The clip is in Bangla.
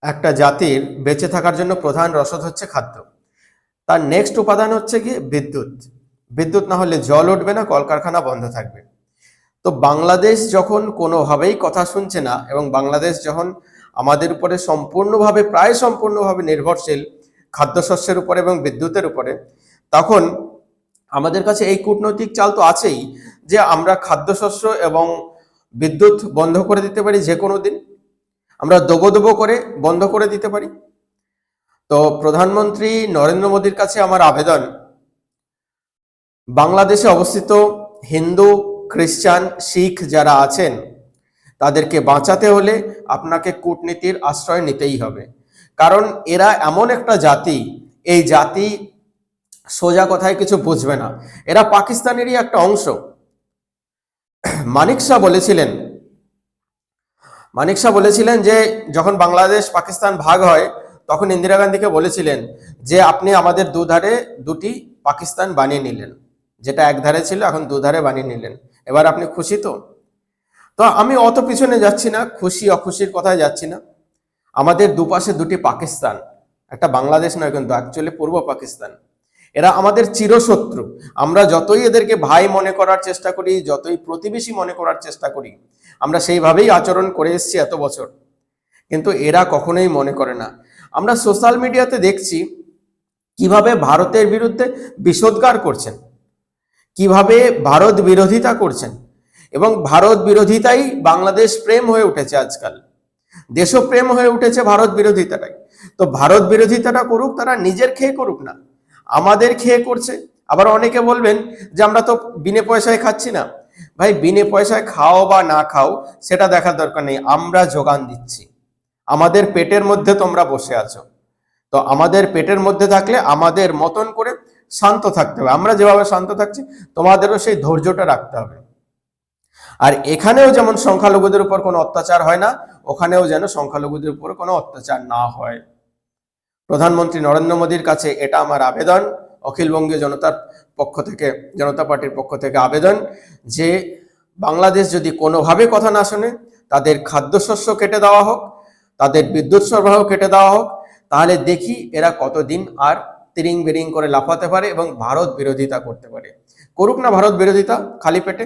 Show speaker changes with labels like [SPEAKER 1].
[SPEAKER 1] একটা জাতির বেঁচে থাকার জন্য প্রধান রসদ হচ্ছে খাদ্য। তার নেক্সট উপাদান হচ্ছে কি বিদ্যুৎ। বিদ্যুৎ না হলে জল উঠবে না, কলকারখানা বন্ধ থাকবে। তো বাংলাদেশ যখন কোনোভাবেই কথা শুনছে না এবং বাংলাদেশ যখন আমাদের উপরে সম্পূর্ণভাবে প্রায় সম্পূর্ণভাবে নির্ভরশীল খাদ্যশস্যের উপরে এবং বিদ্যুতের উপরে, তখন আমাদের কাছে এই কূটনৈতিক চাল তো আছেই যে আমরা খাদ্যশস্য এবং বিদ্যুৎ বন্ধ করে দিতে পারি যে কোনো দিন, আমরা দোবো দোবো করে বন্ধ করে দিতে পারি। তো প্রধানমন্ত্রী নরেন্দ্র মোদীর কাছে আমার আবেদন, বাংলাদেশে অবস্থিত হিন্দু, খ্রিস্টান, শিখ যারা আছেন তাদেরকে বাঁচাতে হলে আপনাকে কূটনীতির আশ্রয় নিতেই হবে। কারণ এরা এমন একটা জাতি, এই জাতি সোজা কথায় কিছু বুঝবে না, এরা পাকিস্তানেরই একটা অংশ। মানিক শাহ বলেছিলেন যে যখন বাংলাদেশ পাকিস্তান ভাগ হয় তখন ইন্দিরা গান্ধীকে বলেছিলেন যে আপনি আমাদের দুধারে দুটি পাকিস্তান বানিয়ে নিলেন, যেটা এক ধারে ছিল এখন দুধারে বানিয়ে নিলেন, এবার আপনি খুশি তো? তো আমি অত পিছনে যাচ্ছি না, খুশি অখুশির কথায় যাচ্ছি না। আমাদের দুপাশে দুটি পাকিস্তান, একটা বাংলাদেশ নয় কিন্তু অ্যাকচুয়ালি পূর্ব পাকিস্তান। এরা আমাদের চিরশত্রু। আমরা যতই এদেরকে ভাই মনে করার চেষ্টা করি, যতই প্রতিবেশী মনে করার চেষ্টা করি, আমরা সেইভাবেই আচরণ করে এসেছি এত বছর, কিন্তু এরা কখনোই মনে করে না। আমরা সোশ্যাল মিডিয়াতে দেখছি কিভাবে ভারতের বিরুদ্ধে বিষোদ্গার করছেন, কিভাবে ভারত বিরোধিতা করছেন, এবং ভারত বিরোধিতাই বাংলাদেশ প্রেম হয়ে উঠেছে আজকাল, দেশপ্রেম হয়ে উঠেছে ভারত বিরোধিতাটাই। তো ভারত বিরোধিতাটা করুক, তারা নিজের খেয়ে করুক না, আমাদের খেয়ে করছে। আবার অনেকে বলবেন যে আমরা তো বিনে পয়সায় খাচ্ছি না। ভাই, বিনে পয়সায় খাও বা না খাও সেটা দেখার দরকার নেই, আমরা যোগান দিচ্ছি। আমাদের পেটের মধ্যে তোমরা বসে আছো, তো আমাদের পেটের মধ্যে থাকলে আমাদের মতন করে শান্ত থাকতে হবে। আমরা যেভাবে শান্ত থাকছি তোমাদেরও সেই ধৈর্যটা রাখতে হবে। আর এখানেও যেমন সংখ্যালঘুদের উপর কোনো অত্যাচার হয় না, ওখানেও যেন সংখ্যালঘুদের উপর কোনো অত্যাচার না হয়। প্রধানমন্ত্রী নরেন্দ্র মোদীর কাছে এটা আমার আবেদন, অখিলবঙ্গীয় জনতার পক্ষ থেকে, জনতা পার্টির পক্ষ থেকে আবেদন যে বাংলাদেশ যদি কোনোভাবে কথা না শোনে, তাদের খাদ্যশস্য কেটে দেওয়া হোক, তাদের বিদ্যুৎ সরবরাহ কেটে দেওয়া হোক, তাহলে দেখি এরা কতদিন আর তিরিং বিরিং করে লাফাতে পারে এবং ভারত বিরোধিতা করতে পারে। করুক না ভারত বিরোধিতা খালি পেটে।